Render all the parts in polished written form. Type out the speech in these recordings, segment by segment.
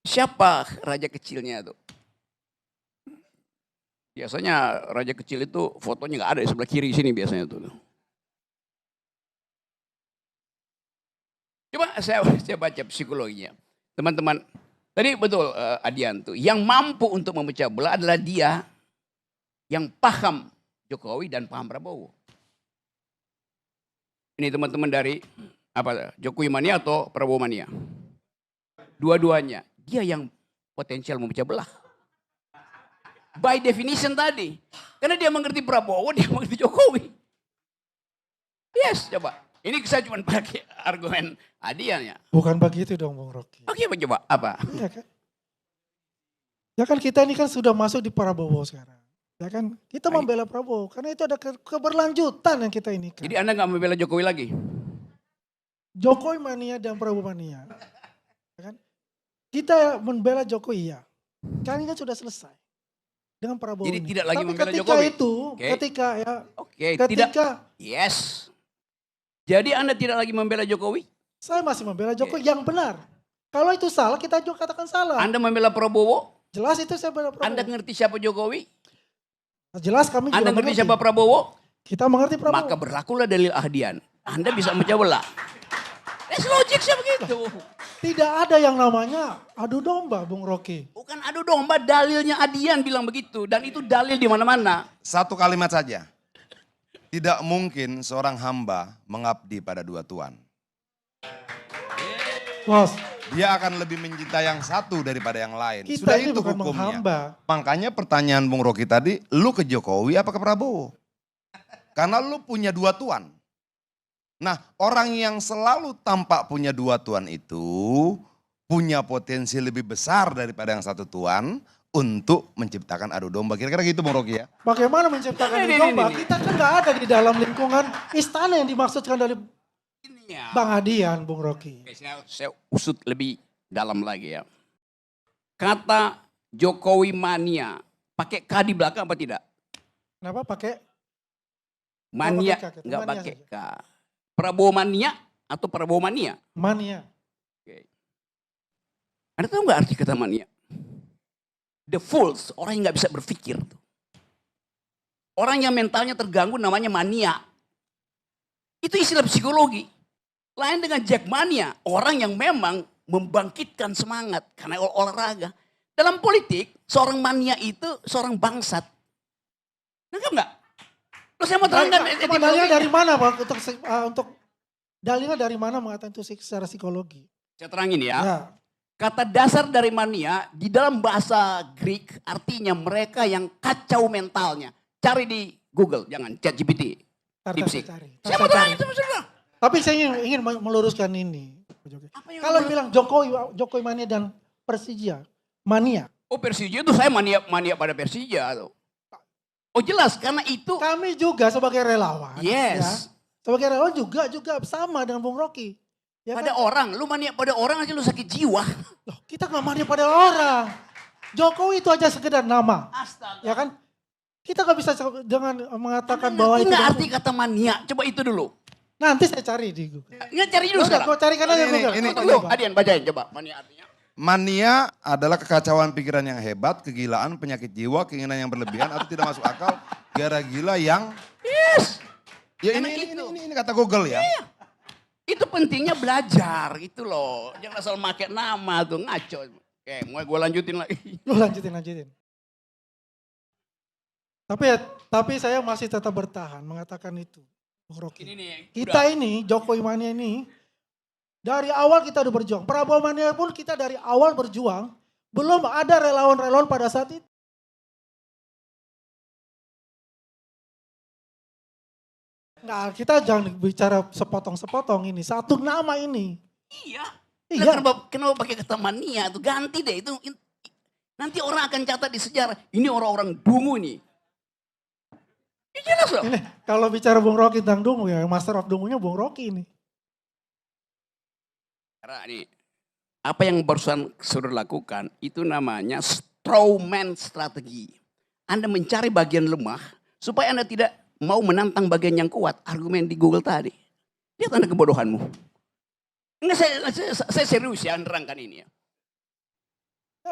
Siapa raja kecilnya tuh? Biasanya raja kecil itu fotonya nggak ada di sebelah kiri sini biasanya tuh. Coba saya baca psikologinya. Teman-teman, tadi betul Adian tuh. Yang mampu untuk memecah belah adalah dia yang paham Jokowi dan paham Prabowo. Ini teman-teman dari apa? Jokowi mania atau Prabowo mania? Dua-duanya. Dia yang potensial memecah belah. By definition tadi. Karena dia mengerti Prabowo, dia mengerti Jokowi. Yes, coba. Ini saya cuma pakai argumen Adian ya. Bukan begitu dong Bung Rocky. Oke, coba apa? Iya kan? Ya kan kita ini kan sudah masuk di Prabowo sekarang. Ya kan? Kita membela Prabowo karena itu ada keberlanjutan yang kita ini kan. Jadi Anda nggak membela Jokowi lagi? Jokowi mania dan Prabowo mania. Ya kan? Kita membela Jokowi ya. Kan ini kan sudah selesai. Dengan Prabowo. Jadi ini. tidak lagi Tapi membela ketika Jokowi. itu, Okay. ketika ya. Oke, Ketika tidak. Yes. Jadi Anda tidak lagi membela Jokowi? saya masih membela Jokowi yang benar. Kalau itu salah kita juga katakan salah. Anda membela Prabowo? Jelas itu saya membela Prabowo. Anda ngerti siapa Jokowi? Jelas kami juga Anda ngerti siapa Prabowo? Kita mengerti Prabowo. Maka berlakulah dalil Ahdian. Anda bisa memecah belah. That's logic sih begitu. Tidak ada yang namanya adu domba Bung Rocky. Bukan adu domba, dalilnya Adian bilang begitu. Dan itu dalil di mana-mana. Satu kalimat saja. Tidak mungkin seorang hamba mengabdi pada dua tuan. Bos, Dia akan lebih mencintai yang satu daripada yang lain. kita Sudah ini itu bukan hukumnya. menghamba. Makanya pertanyaan Bung Rocky tadi, lu ke Jokowi apa ke Prabowo? Karena lu punya dua tuan. Nah, orang yang selalu tampak punya dua tuan itu punya potensi lebih besar daripada yang satu tuan untuk menciptakan adu domba. Kira-kira gitu Bung Rocky ya? Bagaimana menciptakan adu domba? Kita kan nggak ada di dalam lingkungan istana yang dimaksudkan dari Ini ya. Bang Adian, Bung Rocky. Oke, saya usut lebih dalam lagi ya. Kata Jokowi mania, pakai K di belakang apa tidak? Kenapa pakai Mania, pakai K, kita nggak mania pakai saja. K. Prabowo mania atau Prabowo mania? mania? Oke. Anda tahu nggak arti kata mania? The fools, orang yang nggak bisa berpikir. Orang yang mentalnya terganggu namanya mania. Itu istilah psikologi. Lain dengan jackmania, orang yang memang membangkitkan semangat karena olahraga. Dalam politik, seorang mania itu seorang bangsat. Nangkap nggak? Terus saya mau terangkan Dalilnya dari mana Pak? Untuk dalilnya dari mana mengatakan itu secara psikologi? Saya terangin ya. Ya. Kata dasar dari mania di dalam bahasa Greek artinya mereka yang kacau mentalnya. Cari di Google, jangan ChatGPT. Dipsik. Saya mau terangin itu maksudnya. Tapi saya ingin meluruskan ini. Kalau bilang Jokowi mania dan Persija mania. Oh Persija itu saya mania pada Persija tuh. Oh jelas karena itu. Kami juga sebagai relawan. Yes. Ya, sebagai relawan juga sama dengan Bung Rocky. Ya Pada kan? orang, lu mania pada orang aja lu sakit jiwa. Loh, kita gak mania pada orang. Jokowi itu aja sekedar nama. Astaga. Ya kan? Kita gak bisa dengan mengatakan bahwa itu. Nggak arti kata mania, coba itu dulu. Nanti saya cari di Google. Nggak cari dulu sekarang. Gue carikan aja Google. ini, Tunggu, Adian bacain coba mania artinya. Mania adalah kekacauan pikiran yang hebat, kegilaan, penyakit jiwa, keinginan yang berlebihan atau tidak masuk akal, gara gila yang... Yes. Ya Karena ini kata Google ya. Iya. Itu pentingnya belajar gitu loh. Jangan asal pakai nama tuh ngaco. Oke, mau gue lanjutin lagi. Lu lanjutin. Tapi saya masih tetap bertahan mengatakan itu. Bung Rocky. Ini nih. Kita ini, Jokowi mania ini, dari awal kita udah berjuang. Prabowo mania pun kita dari awal berjuang. Belum ada relawan-relawan pada saat itu. Nah, kita jangan bicara sepotong-sepotong ini. Satu nama ini. Iya. Iya. Kenapa pakai kata mania tuh ganti deh itu. Nanti orang akan catat di sejarah. Ini orang-orang dungu nih. Ya jelas loh. Ini kalau bicara Bung Rocky tentang dungu ya, master of dungunya Bung Rocky ini. Karena nih, apa yang barusan saudara lakukan itu namanya strawman strategi. Anda mencari bagian lemah supaya Anda tidak mau menantang bagian yang kuat. Argumen di Google tadi. Lihat Anda kebodohanmu. Enggak, saya serius ya nerangkan ini ya.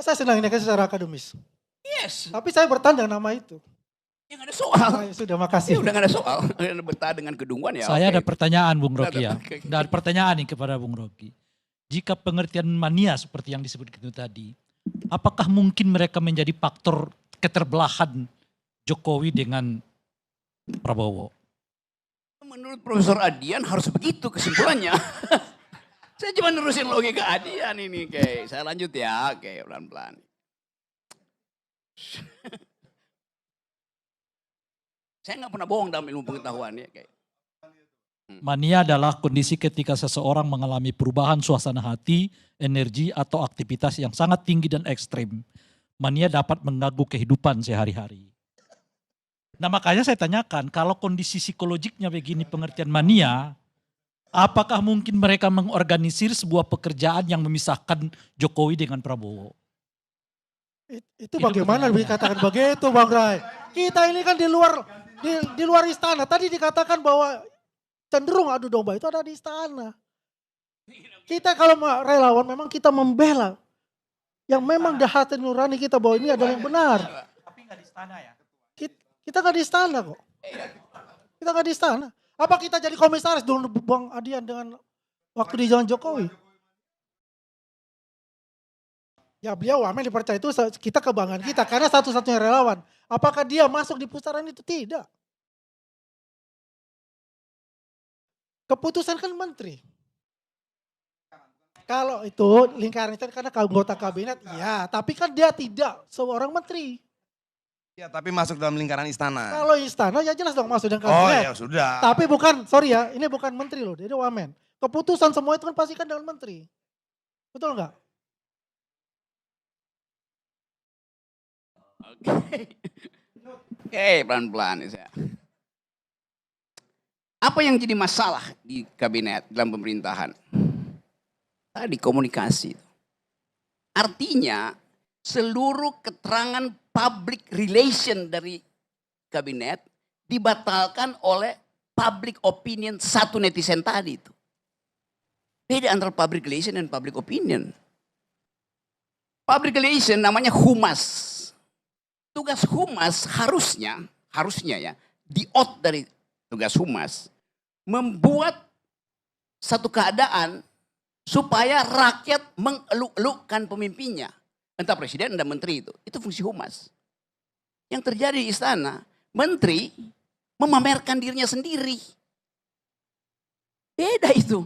Saya senang ini kan secara akademis. Yes. Tapi saya bertanya nama itu. Yang ada soal. Ya sudah, makasih. Ya udah gak ada soal. Betah dengan kedunguan ya. Saya oke. ada pertanyaan Bung Rocky ya. Oke. Dan pertanyaan nih kepada Bung Rocky. Jika pengertian mania seperti yang disebut itu tadi, apakah mungkin mereka menjadi faktor keterbelahan Jokowi dengan Prabowo? Menurut Profesor Adian harus begitu kesimpulannya. Saya cuma nerusin logika Adian ini. Oke, saya lanjut ya. Oke, pelan-pelan. Saya nggak pernah bohong dalam ilmu pengetahuan ya. Oke. Mania adalah kondisi ketika seseorang mengalami perubahan suasana hati, energi, atau aktivitas yang sangat tinggi dan ekstrim. Mania dapat mengganggu kehidupan sehari-hari. Nah makanya saya tanyakan, kalau kondisi psikologiknya begini pengertian mania, apakah mungkin mereka mengorganisir sebuah pekerjaan yang memisahkan Jokowi dengan Prabowo? Itu bagaimana dikatakan begitu Bang Ray? Kita ini kan di luar istana. Tadi dikatakan bahwa cenderung adu domba itu ada di istana. Kita kalau relawan memang kita membela yang memang di hati nurani kita bahwa ini adalah yang benar. Tapi nggak di istana ya? Kita nggak di istana kok. Kita nggak di istana. Apa kita jadi komisaris dulu Bang Adian dengan waktu di zaman Jokowi? Ya beliau wamen dipercaya itu kita kebanggaan kita karena satu-satunya relawan. Apakah dia masuk di pusaran itu? Tidak. Keputusan kan menteri. Kalau itu lingkaran itu karena anggota kabinet, ya. Tapi kan dia tidak seorang menteri. Ya tapi masuk dalam lingkaran istana. Kalau istana ya jelas dong masuk dengan Oh kabinet. ya sudah. Tapi bukan, sorry ya, ini bukan menteri loh, dia wamen. Keputusan semua itu kan pasti kan dengan menteri. Betul nggak? Oke, pelan-pelan ya. Apa yang jadi masalah di kabinet dalam pemerintahan? Tadi komunikasi. Artinya seluruh keterangan public relation dari kabinet dibatalkan oleh public opinion satu netizen tadi itu. Beda antara public relation dan public opinion. Public relation namanya humas. Tugas humas harusnya ya, di-out dari tugas humas, membuat satu keadaan supaya rakyat mengeluk-elukkan pemimpinnya. Entah presiden, entah menteri itu. Itu fungsi humas. Yang terjadi di istana, menteri memamerkan dirinya sendiri. Beda itu.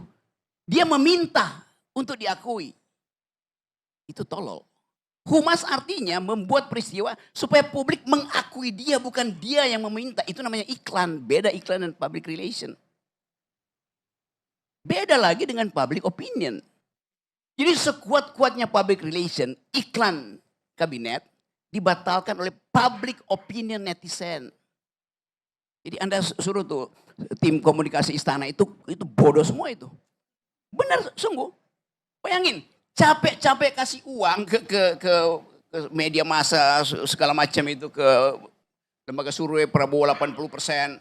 Dia meminta untuk diakui. Itu tolol. Humas artinya membuat peristiwa supaya publik mengakui dia, bukan dia yang meminta. Itu namanya iklan. Beda iklan dan public relation. Beda lagi dengan public opinion. Jadi sekuat-kuatnya public relation, iklan kabinet dibatalkan oleh public opinion netizen. Jadi Anda suruh tuh tim komunikasi istana itu bodoh semua itu. Benar sungguh. Bayangin. Capek-capek kasih uang ke media massa segala macam itu, ke lembaga survei Prabowo 80%.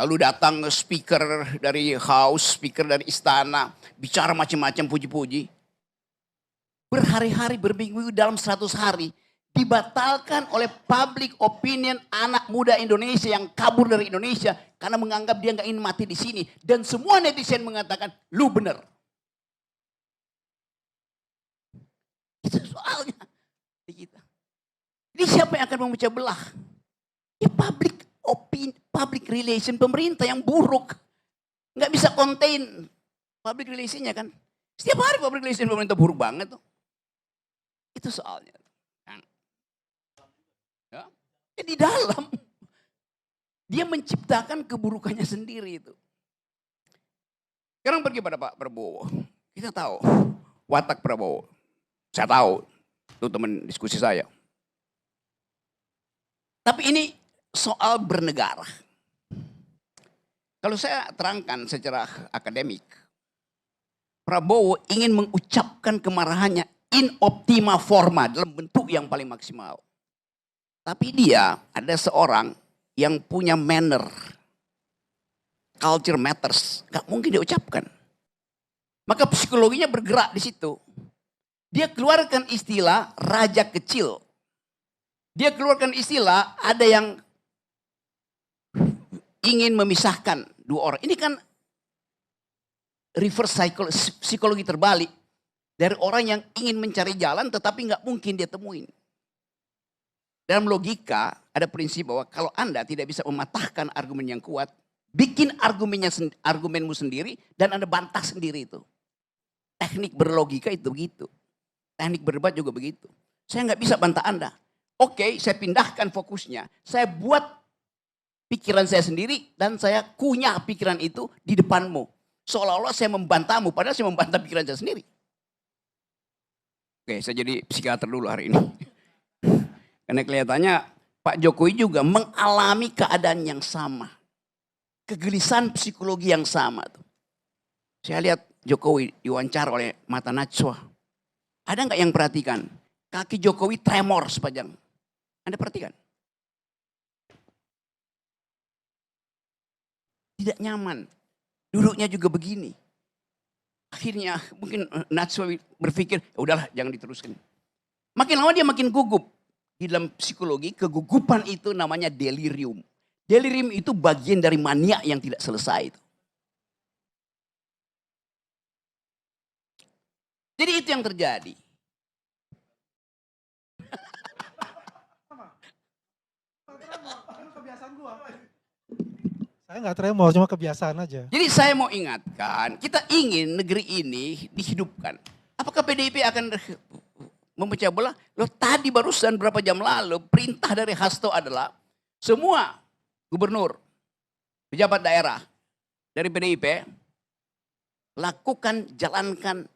Lalu datang speaker dari House, speaker dari istana, bicara macam-macam puji-puji. Berhari-hari, berminggu dalam 100 hari dibatalkan oleh public opinion anak muda Indonesia yang kabur dari Indonesia karena menganggap dia nggak ingin mati di sini, dan semua netizen mengatakan lu bener. Itu soalnya di kita. Jadi siapa yang akan memecah belah? Ya public opinion, public relation pemerintah yang buruk. Nggak bisa contain public relationnya kan. Setiap hari public relation pemerintah buruk banget tuh. Itu soalnya. Ya. Di dalam. Dia menciptakan keburukannya sendiri itu. Sekarang pergi pada Pak Prabowo. Kita tahu watak Prabowo. Saya tahu, itu teman diskusi saya. Tapi ini soal bernegara. Kalau saya terangkan secara akademik, Prabowo ingin mengucapkan kemarahannya in optima forma, dalam bentuk yang paling maksimal. Tapi dia ada seorang yang punya manner, culture matters, gak mungkin dia ucapkan. Maka psikologinya bergerak di situ. Dia keluarkan istilah raja kecil. Dia keluarkan istilah ada yang ingin memisahkan dua orang. Ini kan reverse psikologi terbalik. Dari orang yang ingin mencari jalan tetapi nggak mungkin dia temuin. Dalam logika ada prinsip bahwa kalau Anda tidak bisa mematahkan argumen yang kuat, bikin argumenmu sendiri dan Anda bantah sendiri itu. Teknik berlogika itu begitu. Teknik berdebat juga begitu. Saya nggak bisa bantah Anda. Oke, saya pindahkan fokusnya. Saya buat pikiran saya sendiri dan saya kunyah pikiran itu di depanmu. Seolah-olah saya membantahmu, padahal saya membantah pikiran saya sendiri. Oke, saya jadi psikiater dulu hari ini. Karena kelihatannya Pak Jokowi juga mengalami keadaan yang sama. Kegelisahan psikologi yang sama. Saya lihat Jokowi diwawancara oleh Mata Najwa. Ada nggak yang perhatikan? Kaki Jokowi tremor sepanjang. Anda perhatikan? Tidak nyaman. Duduknya juga begini. Akhirnya mungkin Najwa berpikir, udahlah jangan diteruskan. Makin lama dia makin gugup. Di dalam psikologi, kegugupan itu namanya delirium. Delirium itu bagian dari mania yang tidak selesai itu. Jadi itu yang terjadi. Saya nggak tremor, cuma kebiasaan aja. Jadi saya mau ingatkan, kita ingin negeri ini dihidupkan. Apakah PDIP akan memecah belah? Loh tadi barusan berapa jam lalu perintah dari Hasto adalah semua gubernur, pejabat daerah dari PDIP lakukan, jalankan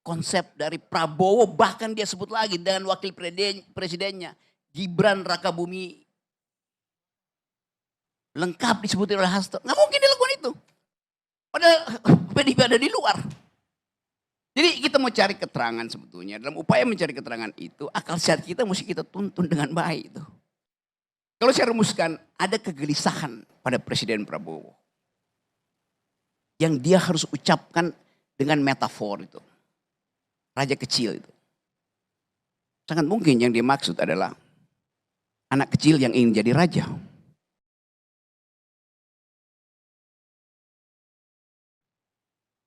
konsep dari Prabowo, bahkan dia sebut lagi dengan wakil presidennya Gibran Rakabumi. Lengkap disebutin oleh Hasto. Nggak mungkin dilakukan itu. Padahal PDIP ada di luar. Jadi kita mau cari keterangan sebetulnya. Dalam upaya mencari keterangan itu, akal sehat kita mesti kita tuntun dengan baik itu. Kalau saya rumuskan, ada kegelisahan pada Presiden Prabowo. Yang dia harus ucapkan dengan metafor itu. Raja kecil itu. Sangat mungkin yang dimaksud adalah anak kecil yang ingin jadi raja.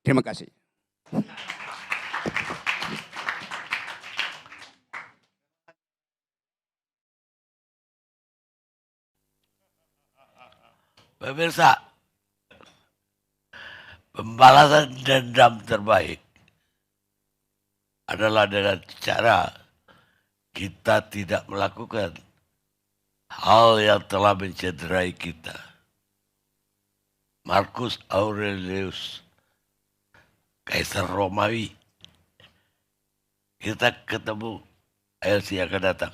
Terima kasih. Pemirsa, pembalasan dendam terbaik adalah dengan cara kita tidak melakukan hal yang telah mencederai kita. Marcus Aurelius, Kaisar Romawi. Kita ketemu LC akan datang.